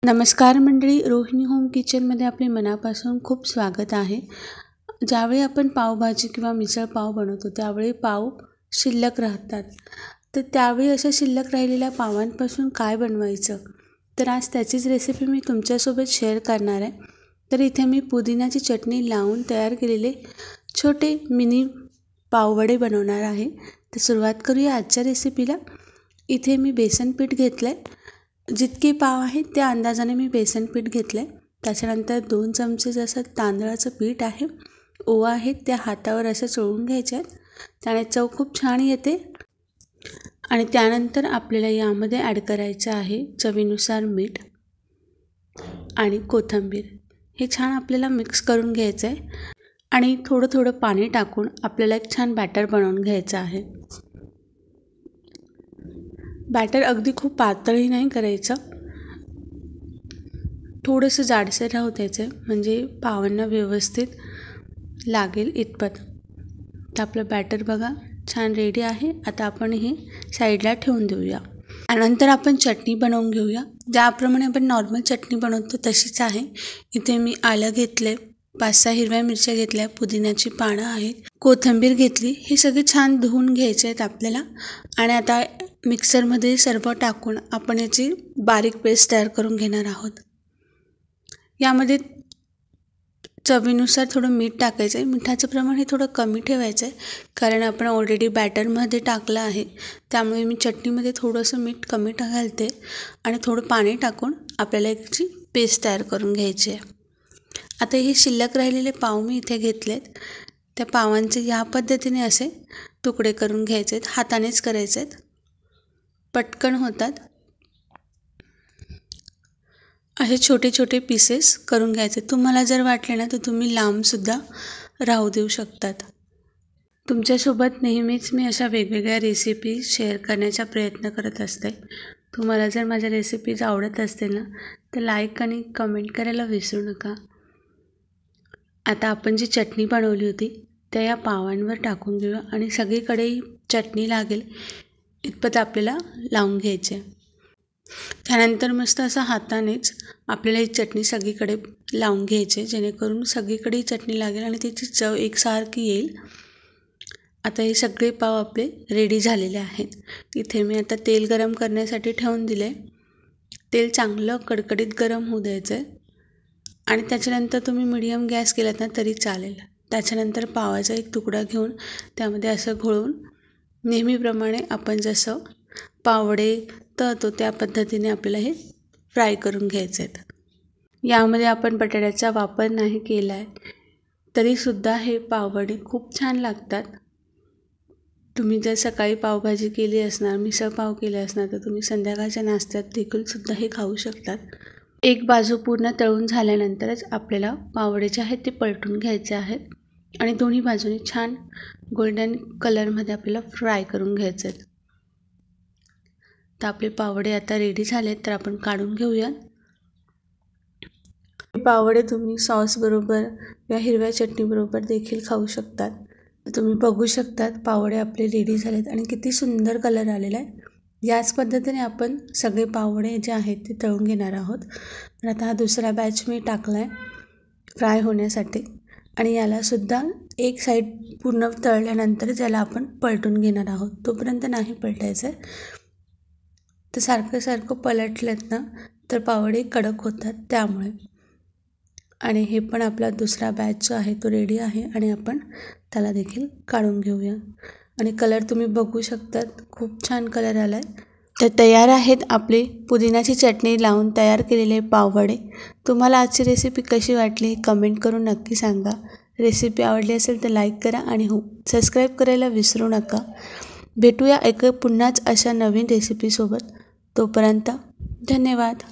नमस्कार मंडळी, रोहिणी होम किचनमध्ये आपले मनापासून खूप स्वागत आहे. ज्यावेळी आपण पावभाजी किंवा मिसळ पाव बनवतो त्यावेळी पाव शिल्लक राहतात. तर त्यावेळी अशा शिल्लक राहिलेल्या पावांपासून काय बनवायचं, तर आज त्याचीच रेसिपी मी तुमच्यासोबत शेअर करणार आहे. तर इथे मी पुदिन्याची चटणी लावून तयार केलेले छोटे मिनी पाववडे बनवणार आहे. तर सुरुवात करूया आजच्या रेसिपीला. इथे मी बेसन पीठ घेतलं आहे. जितके पाव आहेत त्या अंदाजाने मी बेसन पीठ घेतलं आहे. त्याच्यानंतर 2 चमचे जसं तांदळाचं पीठ आहे, ओवा आहे, त्या हातावर असं चोळून घ्यायचे आहेत. त्याने चव खूप छान येते. आणि त्यानंतर आपल्याला यामध्ये ॲड करायचं आहे चवीनुसार मीठ आणि कोथिंबीर. हे छान आपल्याला मिक्स करून घ्यायचं आहे आणि थोडं थोडं पाणी टाकून आपल्याला एक छान बॅटर बनवून घ्यायचं आहे. बॅटर अगदी खूप पातळही नाही करायचं, थोडंसं जाडसर राहू द्यायचं म्हणजे पावांना व्यवस्थित लागेल इतपत. तर आपलं बॅटर बघा छान रेडी आहे. आता आपण हे साईडला ठेवून देऊया. त्यानंतर आपण चटणी बनवून घेऊया. ज्याप्रमाणे आपण नॉर्मल चटणी बनवतो तशीच आहे. इथे मी आलं घेतलं, 5-6 हिरव्या मिरच्या घेतल्या, पुदिन्याची पानं आहेत, कोथिंबीर घेतली. हे सगळे छान धुवून घ्यायचे आहेत आपल्याला. आणि आता मिक्सरमध्ये सर्व टाकून आपण याची बारीक पेस्ट तयार करून घेणार आहोत. यामध्ये चवीनुसार थोडं मीठ टाकायचं आहे. मिठाचं प्रमाण हे थोडं कमी ठेवायचं आहे, कारण आपण ऑलरेडी बॅटरमध्ये टाकलं आहे. त्यामुळे मी चटणीमध्ये थोडंसं मीठ कमी घालते आणि थोडं पाणी टाकून आपल्याला याची पेस्ट तयार करून घ्यायची आहे. आता हे शिल्लक राहिलेले पाव मी इथे घेतलेत. त्या पावांचे ह्या पद्धतीने असे तुकडे करून घ्यायचे आहेत. हातानेच करायचे आहेत, पटकन होतात. असे छोटे छोटे पीसेस करून घ्यायचे. तुम्हाला जर वाटले ना तर तुम्ही लांबसुद्धा राहू देऊ शकतात. तुमच्यासोबत नेहमीच मी अशा वेगवेगळ्या रेसिपी शेअर करण्याचा प्रयत्न करत असते. तुम्हाला जर माझ्या रेसिपीज आवडत असतील ना तर लाईक आणि कमेंट करायला विसरू नका. आता आपण जी चटणी बनवली होती त्या या पावांवर टाकून घेऊया आणि सगळीकडे चटणी लागेल इतपत आपल्याला लावून घ्यायचे. त्यानंतर मस्त असं हातानेच आपल्याला ही चटणी सगळीकडे लावून घ्यायचे, जेणेकरून सगळीकडे चटणी लागेल आणि त्याची चव एकसारखी येईल. आता हे सगळे पाव आपले रेडी झालेले आहेत. इथे मी आता तेल गरम करण्यासाठी ठेवून दिले. तेल चांगलं कडकडीत गरम होऊ द्यायचं आहे आणि त्याच्यानंतर तुम्ही मीडियम गॅस केलात ना तरी चालेल. त्याच्यानंतर पावाचा एक तुकडा घेऊन त्यामध्ये असं घोळून नेहमीप्रमाणे आपण जसं पावडे तळतो त्या पद्धतीने आपल्याला हे फ्राय करून घ्यायचे आहेत. यामध्ये आपण बटाट्याचा वापर नाही केला आहे तरीसुद्धा हे पाववडे खूप छान लागतात. तुम्ही जर सकाळी पावभाजी केली असणार, मिसळ पाव केले असणार तर तुम्ही संध्याकाळच्या नाश्त्यात देखील सुद्धा हे खाऊ शकतात. एक बाजू पूर्ण तळून झाल्यानंतरच आपल्याला पाववडे जे आहेत ते पलटून घ्यायचे आहेत आणि दोन्ही बाजूनी छान गोल्डन कलरमध्ये आपल्याला फ्राय करून घ्यायचे आहेत. तर आपले पाववडे आता रेडी झालेत, तर आपण काढून घेऊया. पाववडे तुम्ही सॉसबरोबर या हिरव्या चटणीबरोबर देखील खाऊ शकतात. तुम्ही बघू शकतात पाववडे आपले रेडी झालेत आणि किती सुंदर कलर आलेला आहे. याच पद्धतीने आपण सगळे पाववडे जे आहेत ते तळून घेणार आहोत. तर आता हा दुसरा बॅच मी टाकला आहे फ्राय होण्यासाठी आणि यालासुद्धा एक साईड पूर्ण तळल्यानंतर ज्याला आपण पलटून घेणार आहोत. तोपर्यंत नाही पलटायचं आहे, तर सारखं सारखं पलटलेत ना तर पाववडे कडक होतात त्यामुळे. आणि हे पण आपला दुसरा बॅच जो आहे तो रेडी आहे आणि आपण त्याला देखील काढून घेऊया. आणि कलर तुम्ही बघू शकतात, खूप छान कलर आला आहे. तर तयार आहेत आपली पुदिन्याची चटणी लावून तयार केलेले पाववडे. तुम्हाला आजची रेसिपी कशी वाटली कमेंट करून नक्की सांगा. रेसिपी आवडली असेल तर लाईक करा आणि हो सबस्क्राईब करायला विसरू नका. भेटूया पुन्हाच अशा नवीन रेसिपीसोबत. तोपर्यंत धन्यवाद.